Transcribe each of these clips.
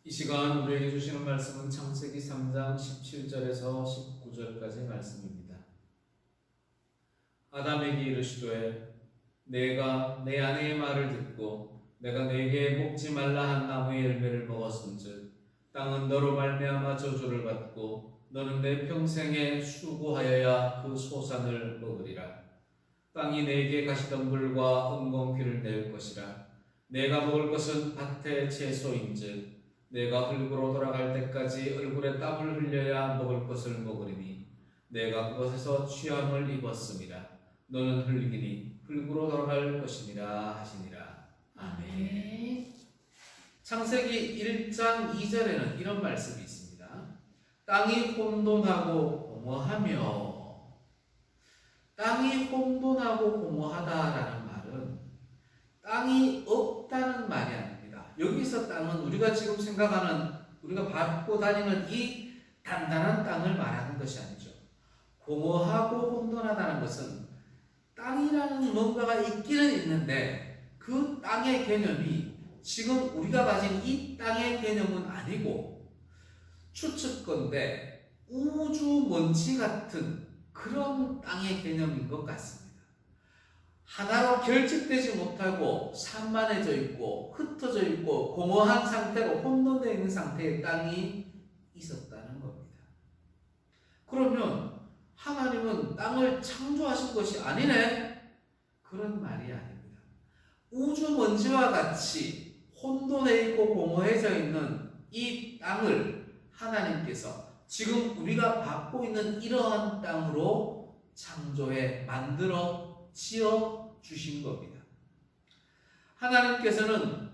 이 시간 우리에게 주시는 말씀은 창세기 3장 17절에서 19절까지의 말씀입니다. 아담에게 이르시되 내가 내 아내의 말을 듣고 내가 내게 먹지 말라 한 나무의 열매를 먹었은즉 땅은 너로 말미암아 저주를 받고 너는 내 평생에 수고하여야 그 소산을 먹으리라. 땅이 내게 가시덤불과 은공귀를 낼 것이라. 내가 먹을 것은 밭의 채소인즉 내가 흙으로 돌아갈 때까지 얼굴에 땀을 흘려야 먹을 것을 먹으리니 내가 그것에서 취함을 입었음이라. 너는 흙이니 흙으로 돌아갈 것이니라 하시니라. 아멘. 창세기 1장 2절에는 이런 말씀이 있습니다. 땅이 혼돈하고 공허하며. 땅이 혼돈하고 공허하다라는 말은 땅이 없다는 말이 아닙니다. 여기서 땅은 우리가 지금 생각하는, 우리가 밟고 다니는 이 단단한 땅을 말하는 것이 아니죠. 공허하고 혼돈하다는 것은 땅이라는 뭔가가 있기는 있는데 그 땅의 개념이 지금 우리가 가진 이 땅의 개념은 아니고 추측건데 우주 먼지 같은 그런 땅의 개념인 것 같습니다. 하나로 결집되지 못하고 산만해져 있고 흩어져 있고 공허한 상태로 혼돈되어 있는 상태의 땅이 있었다는 겁니다. 그러면 하나님은 땅을 창조하신 것이 아니네? 그런 말이 아닙니다. 우주 먼지와 같이 혼돈해 있고 공허해져 있는 이 땅을 하나님께서 지금 우리가 밟고 있는 이러한 땅으로 창조해 만들어 지어 주신 겁니다. 하나님께서는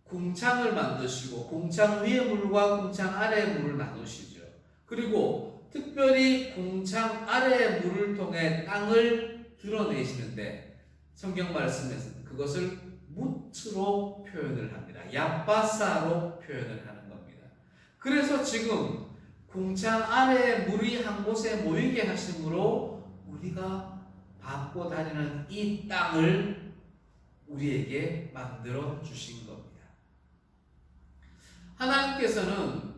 궁창을 만드시고 궁창 위의 물과 궁창 아래의 물을 나누시죠. 그리고 특별히 궁창 아래의 물을 통해 땅을 드러내시는데 성경 말씀에서는 그것을 무트로 표현을 합니다. 야바사로 표현을 하는 겁니다. 그래서 지금 궁창 아래의 물이 한 곳에 모이게 하심으로 우리가 밟고 다니는 이 땅을 우리에게 만들어 주신 겁니다. 하나님께서는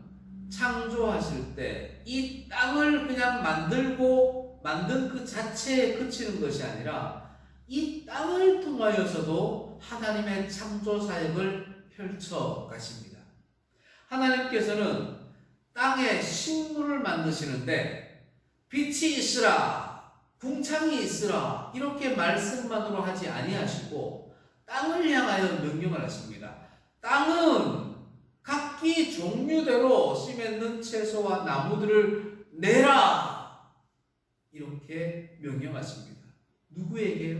창조하실 때 이 땅을 그냥 만들고 만든 그 자체에 그치는 것이 아니라 이 땅을 통하여서도 하나님의 창조 사역을 펼쳐 가십니다. 하나님께서는 땅에 식물을 만드시는데 빛이 있으라, 궁창이 있으라 이렇게 말씀만으로 하지 아니하시고 땅을 향하여 명령을 하십니다. 땅은 각기 종류대로 씨 맺는 채소와 나무들을 내라 이렇게 명령하십니다. 누구에게요?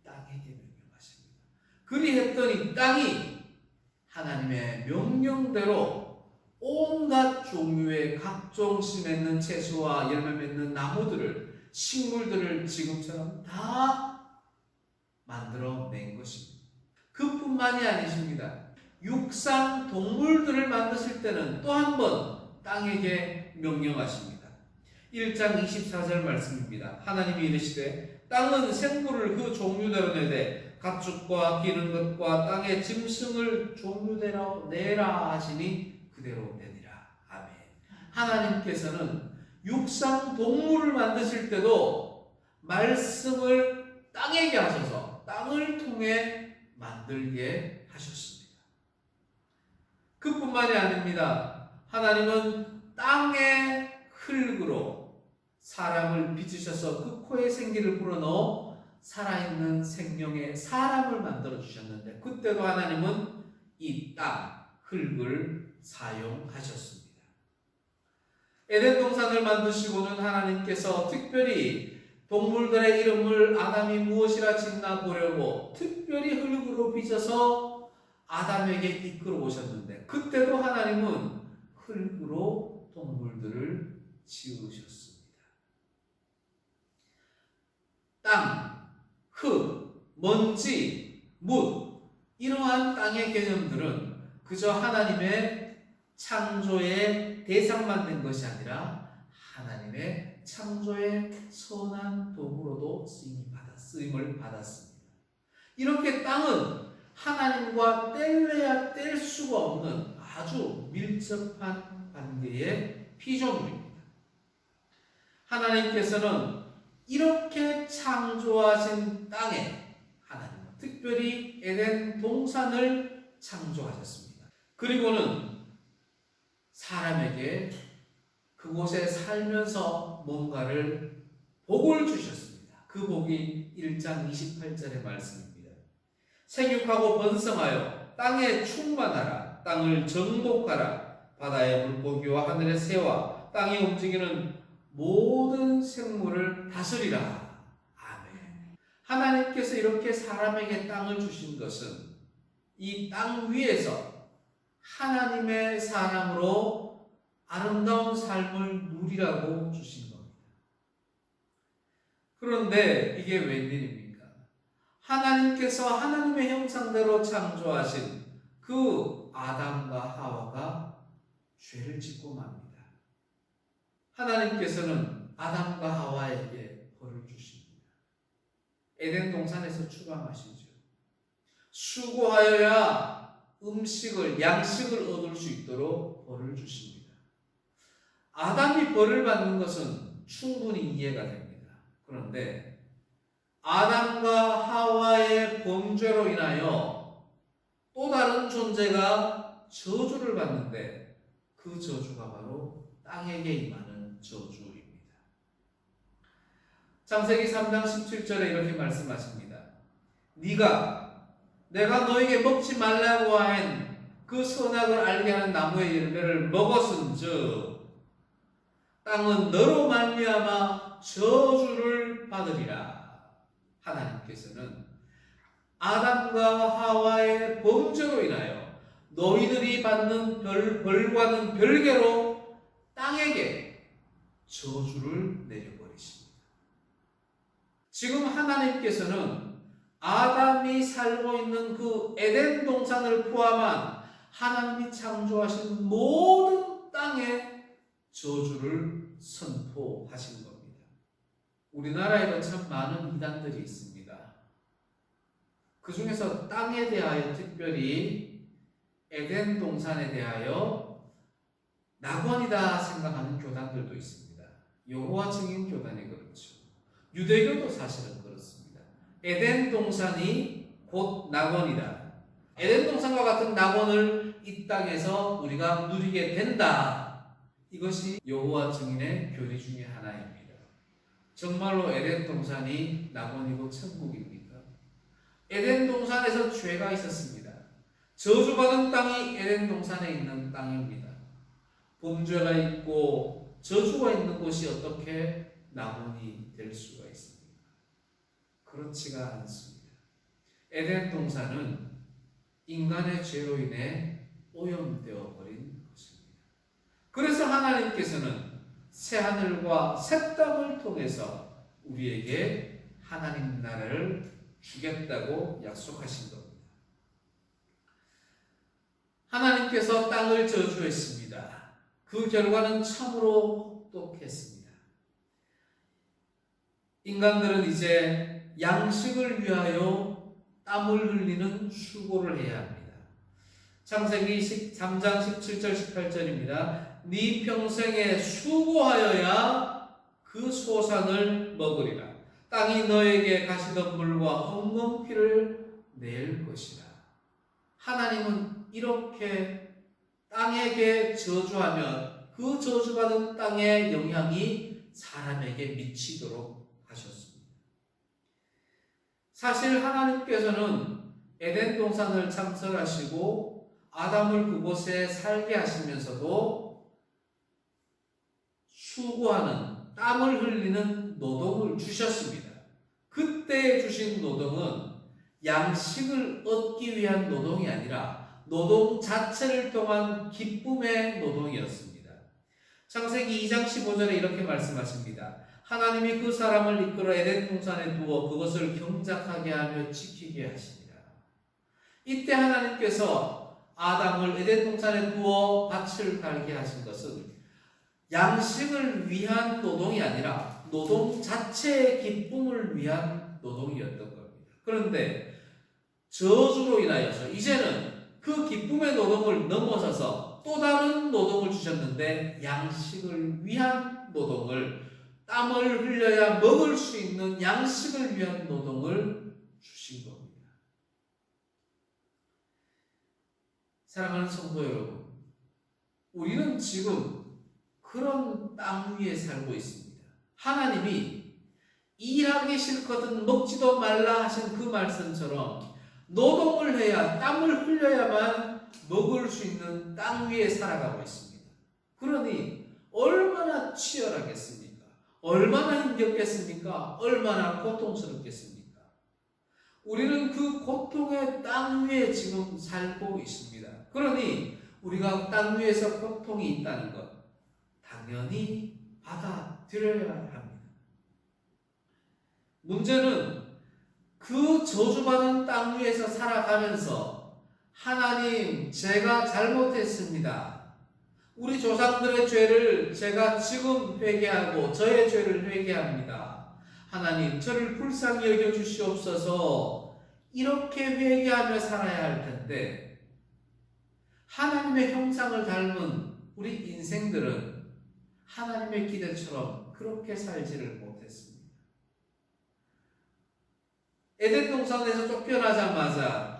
땅에게 명령하십니다. 그리했더니 땅이 하나님의 명령대로 온갖 종류의 각종 씨 맺는 채소와 열매 맺는 나무들을, 식물들을 지금처럼 다 만들어낸 것입니다. 그뿐만이 아니십니다. 육상 동물들을 만드실 때는 또 한 번 땅에게 명령하십니다. 1장 24절 말씀입니다. 하나님이 이르시되 땅은 생물을 그 종류대로 내되 가축과 기는 것과 땅의 짐승을 종류대로 내라 하시니 그대로 내니라. 아멘. 하나님께서는 육상 동물을 만드실 때도 말씀을 땅에게 하셔서 땅을 통해 만들게 하셨습니다. 그뿐만이 아닙니다. 하나님은 땅의 흙으로 사람을 빚으셔서 그 코에 생기를 불어넣어 살아있는 생명의 사람을 만들어 주셨는데 그때도 하나님은 이 땅, 흙을 사용하셨습니다. 에덴 동산을 만드시고는 하나님께서 특별히 동물들의 이름을 아담이 무엇이라 짓나 보려고 특별히 흙으로 빚어서 아담에게 이끌어 오셨는데 그때도 하나님은 흙으로 동물들을 지으셨습니다. 땅, 흙, 먼지, 물 이러한 땅의 개념들은 그저 하나님의 창조의 대상만 된 것이 아니라 하나님의 창조의 선한 도구로도 쓰임을 받았습니다. 이렇게 땅은 하나님과 뗄래야 뗄 수가 없는 아주 밀접한 관계의 피조물입니다. 하나님께서는 이렇게 창조하신 땅에 하나님은 특별히 에덴 동산을 창조하셨습니다. 그리고는 사람에게 그곳에 살면서 뭔가를 복을 주셨습니다. 그 복이 1장 28절의 말씀입니다. 생육하고 번성하여 땅에 충만하라. 땅을 정복하라. 바다의 물고기와 하늘의 새와 땅에 움직이는 모든 생물을 다스리라. 아멘. 하나님께서 이렇게 사람에게 땅을 주신 것은 이 땅 위에서 하나님의 사람으로 아름다운 삶을 누리라고 주신 겁니다. 그런데 이게 웬일입니까? 하나님께서 하나님의 형상대로 창조하신 그 아담과 하와가 죄를 짓고 맙니다. 하나님께서는 아담과 하와에게 벌을 주십니다. 에덴 동산에서 추방하시죠. 수고하여야 양식을 얻을 수 있도록 벌을 주십니다. 아담이 벌을 받는 것은 충분히 이해가 됩니다. 그런데 아담과 하와의 범죄로 인하여 또 다른 존재가 저주를 받는데 그 저주가 바로 땅에게 임하는 저주입니다. 창세기 3장 17절에 이렇게 말씀하십니다. 내가 너에게 먹지 말라고 한 그 선악을 알게 하는 나무의 열매를 먹었은즉 땅은 너로 말미암아 저주를 받으리라. 하나님께서는 아담과 하와의 범죄로 인하여 너희들이 받는 벌과는 별개로 땅에게 저주를 내려버리십니다. 지금 하나님께서는 아담이 살고 있는 그 에덴 동산을 포함한 하나님이 창조하신 모든 땅에 저주를 선포하신 겁니다. 우리나라에도 참 많은 이단들이 있습니다. 그 중에서 땅에 대하여 특별히 에덴 동산에 대하여 낙원이다 생각하는 교단들도 있습니다. 여호와 증인 교단이 그렇죠. 유대교도 사실은 그렇습니다. 에덴 동산이 곧 낙원이다. 에덴 동산과 같은 낙원을 이 땅에서 우리가 누리게 된다. 이것이 여호와 증인의 교리 중에 하나입니다. 정말로 에덴 동산이 낙원이고 천국입니까? 에덴 동산에서 죄가 있었습니다. 저주받은 땅이 에덴 동산에 있는 땅입니다. 범죄가 있고 저주가 있는 곳이 어떻게 낙원이 될 수가 있습니까? 그렇지가 않습니다. 에덴 동산은 인간의 죄로 인해 오염되어 버린 것입니다. 그래서 하나님께서는 새하늘과 새 땅을 통해서 우리에게 하나님 나라를 주겠다고 약속하신 겁니다. 하나님께서 땅을 저주했습니다. 그 결과는 참으로 혹독했습니다. 인간들은 이제 양식을 위하여 땀을 흘리는 수고를 해야 합니다. 창세기 3장 17절 18절입니다. 네 평생에 수고하여야 그 소산을 먹으리라. 땅이 너에게 가시덤불과 엉겅퀴를 낼 것이라. 하나님은 이렇게 땅에게 저주하면 그 저주받은 땅의 영향이 사람에게 미치도록 하셨습니다. 사실 하나님께서는 에덴 동산을 창설하시고 아담을 그곳에 살게 하시면서도 수고하는 땀을 흘리는 노동을 주셨습니다. 그때 주신 노동은 양식을 얻기 위한 노동이 아니라 노동 자체를 통한 기쁨의 노동이었습니다. 창세기 2장 15절에 이렇게 말씀하십니다. 하나님이 그 사람을 이끌어 에덴 동산에 두어 그것을 경작하게 하며 지키게 하시니라. 이때 하나님께서 아담을 에덴 동산에 두어 밭을 갈게 하신 것은 양식을 위한 노동이 아니라 노동 자체의 기쁨을 위한 노동이었던 겁니다. 그런데 저주로 인하여서 이제는 그 기쁨의 노동을 넘어서서 또 다른 노동을 주셨는데 양식을 위한 노동을, 땀을 흘려야 먹을 수 있는 양식을 위한 노동을 주신 겁니다. 사랑하는 성도 여러분, 우리는 지금 그런 땅 위에 살고 있습니다. 하나님이 일하기 싫거든 먹지도 말라 하신 그 말씀처럼 노동을 해야, 땀을 흘려야만 먹을 수 있는 땅 위에 살아가고 있습니다. 그러니 얼마나 치열하겠습니까? 얼마나 힘겹겠습니까? 얼마나 고통스럽겠습니까? 우리는 그 고통의 땅 위에 지금 살고 있습니다. 그러니 우리가 땅 위에서 고통이 있다는 것 당연히 받아들여야 합니다. 문제는 그 저주받은 땅 위에서 살아가면서 하나님, 제가 잘못했습니다. 우리 조상들의 죄를 제가 지금 회개하고 저의 죄를 회개합니다. 하나님, 저를 불쌍히 여겨 주시옵소서. 이렇게 회개하며 살아야 할 텐데 하나님의 형상을 닮은 우리 인생들은 하나님의 기대처럼 그렇게 살지를 못했습니다. 에덴 동산에서 쫓겨나자마자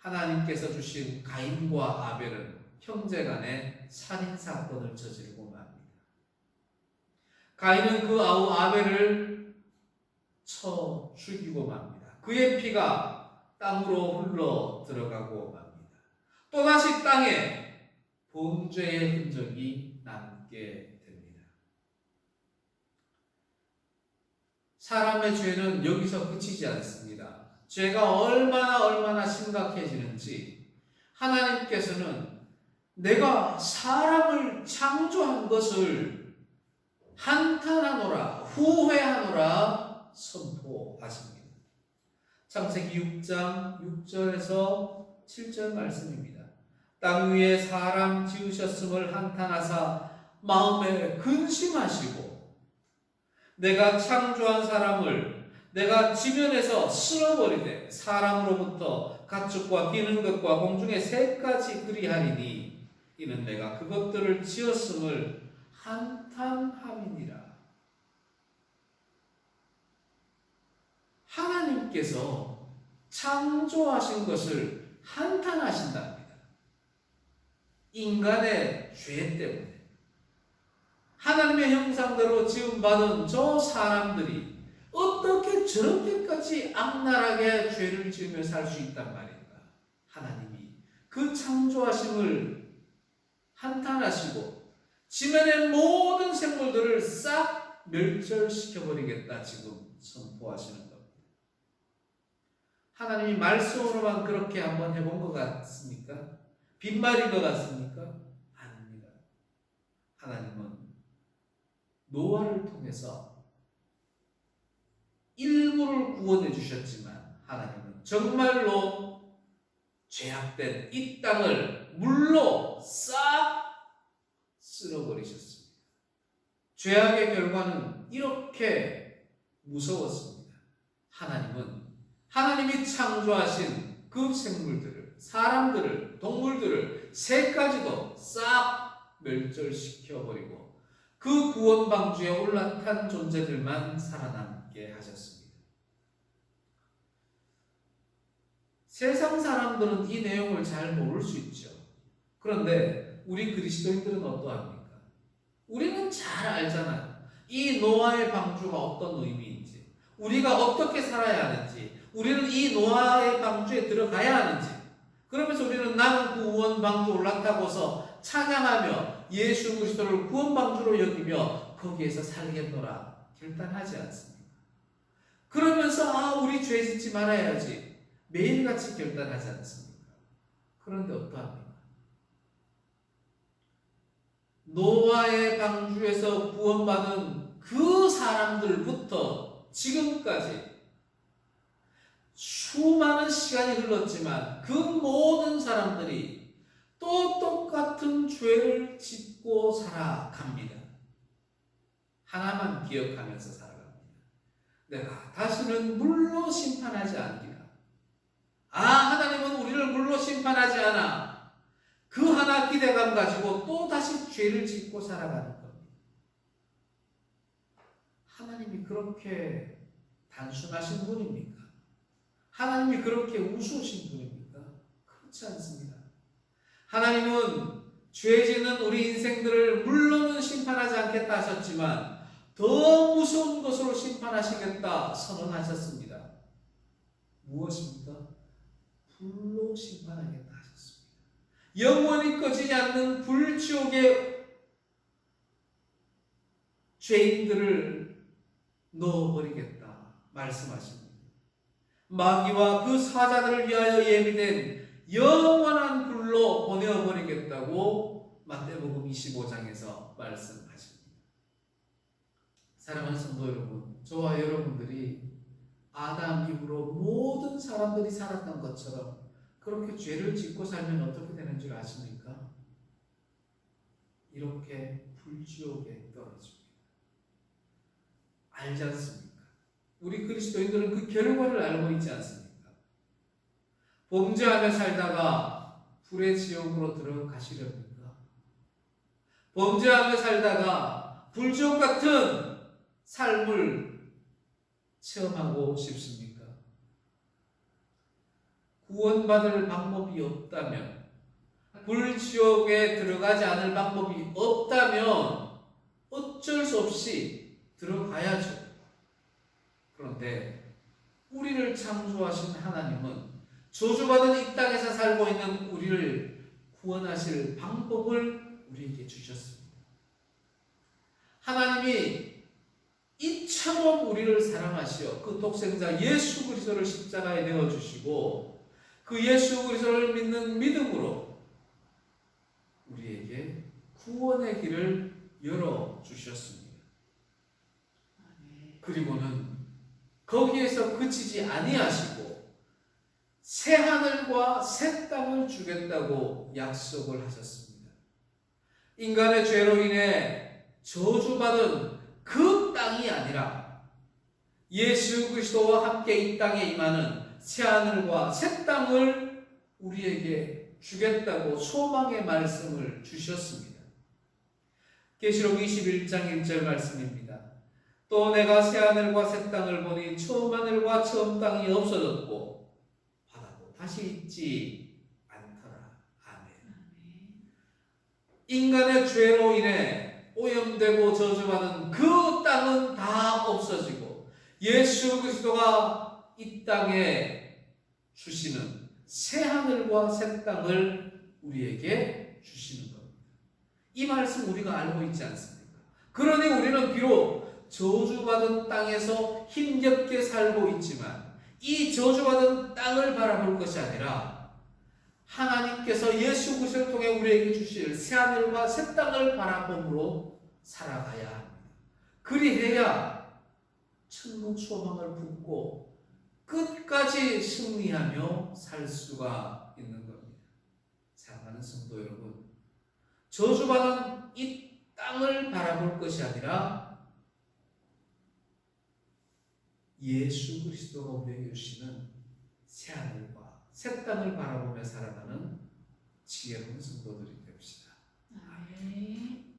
하나님께서 주신 가인과 아벨은 형제간에 살인사건을 저지르고 맙니다. 가인은 그 아우 아벨을 쳐 죽이고 맙니다. 그의 피가 땅으로 흘러 들어가고 맙니다. 또다시 땅에 범죄의 흔적이 남게 됩니다. 사람의 죄는 여기서 그치지 않습니다. 죄가 얼마나 심각해지는지 하나님께서는 내가 사람을 창조한 것을 한탄하노라, 후회하노라 선포하십니다. 창세기 6장 6절에서 7절 말씀입니다. 땅 위에 사람 지으셨음을 한탄하사 마음에 근심하시고 내가 창조한 사람을 내가 지면에서 쓸어버리되 사람으로부터 가축과 기는 것과 공중의 새까지 그리하리니 이는 내가 그것들을 지었음을 한탄함이니라. 하나님께서 창조하신 것을 한탄하신답니다. 인간의 죄 때문에 하나님의 형상대로 지음받은 저 사람들이 어떻게 저렇게까지 악랄하게 죄를 지으며 살 수 있단 말인가? 하나님이 그 창조하심을 한탄하시고 지면의 모든 생물들을 싹 멸절시켜버리겠다 지금 선포하시는 겁니다. 하나님이 말씀으로만 그렇게 한번 해본 것 같습니까? 빈말인 것 같습니까? 아닙니다. 하나님은 노아를 통해서 일부를 구원해 주셨지만 하나님은 정말로 죄악된 이 땅을 물로 싹 쓸어버리셨습니다. 죄악의 결과는 이렇게 무서웠습니다. 하나님이 창조하신 그 생물들을, 사람들을, 동물들을, 새까지도 싹 멸절시켜버리고 그 구원 방주에 올라탄 존재들만 살아남게 하셨습니다. 세상 사람들은 이 내용을 잘 모를 수 있죠. 그런데 우리 그리스도인들은 어떠합니까? 우리는 잘 알잖아요. 이 노아의 방주가 어떤 의미인지, 우리가 어떻게 살아야 하는지, 우리는 이 노아의 방주에 들어가야 하는지, 그러면서 우리는 나는 구원 방주 올라타고서 찬양하며 예수 그리스도를 구원 방주로 여기며 거기에서 살겠노라 결단하지 않습니까? 그러면서 우리 죄 짓지 말아야지 매일같이 결단하지 않습니까? 그런데 어떠합니까? 노아의 방주에서 구원받은 그 사람들부터 지금까지 수많은 시간이 흘렀지만 그 모든 사람들이 또 똑같은 죄를 짓고 살아갑니다. 하나만 기억하면서 살아갑니다. 내가 다시는 물로 심판하지 않기라. 하나님은 우리를 물로 심판하지 않아. 그 하나 기대감 가지고 또 다시 죄를 짓고 살아가는 겁니다. 하나님이 그렇게 단순하신 분입니까? 하나님이 그렇게 우스우신 분입니까? 그렇지 않습니다. 하나님은 죄 짓는 우리 인생들을 물론은 심판하지 않겠다 하셨지만 더 무서운 것으로 심판하시겠다 선언하셨습니다. 무엇입니까? 불로 심판하겠다 하셨습니다. 영원히 꺼지지 않는 불지옥의 죄인들을 넣어버리겠다 말씀하십니다. 마귀와 그 사자들을 위하여 예비된 영원한 불로 보내어버리겠다고 마태복음 25장에서 말씀하십니다. 사랑하는 성도 여러분, 저와 여러분들이 아담 이후로 모든 사람들이 살았던 것처럼 그렇게 죄를 짓고 살면 어떻게 되는 줄 아십니까? 이렇게 불지옥에 떨어집니다. 알지 않습니까? 우리 그리스도인들은 그 결과를 알고 있지 않습니까? 범죄하며 살다가 불의 지옥으로 들어가시렵니까? 범죄하며 살다가 불지옥 같은 삶을 체험하고 싶습니까? 구원받을 방법이 없다면, 불지옥에 들어가지 않을 방법이 없다면 어쩔 수 없이 들어가야죠. 그런데 우리를 창조하신 하나님은 저주받은 이 땅에서 살고 있는 우리를 구원하실 방법을 우리에게 주셨습니다. 하나님이 이처럼 우리를 사랑하시어 그 독생자 예수 그리스도를 십자가에 내어주시고 그 예수 그리스도를 믿는 믿음으로 우리에게 구원의 길을 열어주셨습니다. 그리고는 거기에서 그치지 아니하시고 새 하늘과 새 땅을 주겠다고 약속을 하셨습니다. 인간의 죄로 인해 저주받은 그 땅이 아니라 예수 그리스도와 함께 이 땅에 임하는 새 하늘과 새 땅을 우리에게 주겠다고 소망의 말씀을 주셨습니다. 계시록 21장 1절 말씀입니다. 또 내가 새 하늘과 새 땅을 보니 처음 하늘과 처음 땅이 없어졌고 바다도 다시 있지 않더라. 아멘. 인간의 죄로 인해 오염되고 저주받은 그 땅은 다 없어지고 예수 그리스도가 이 땅에 주시는 새 하늘과 새 땅을 우리에게 주시는 겁니다. 이 말씀 우리가 알고 있지 않습니까? 그러니 우리는 비록 저주받은 땅에서 힘겹게 살고 있지만 이 저주받은 땅을 바라볼 것이 아니라 하나님께서 예수 그리스도를 통해 우리에게 주실 새 하늘과 새 땅을 바라봄으로 살아가야 합니다. 그리해야 천국 소망을 품고 끝까지 승리하며 살 수가 있는 겁니다. 사랑하는 성도 여러분, 저주받은 이 땅을 바라볼 것이 아니라 예수 그리스도가 우리에게 주시는 새 하늘과 새 땅을 바라보며 살아가는 지혜로운 성도들이 됩시다. 아멘.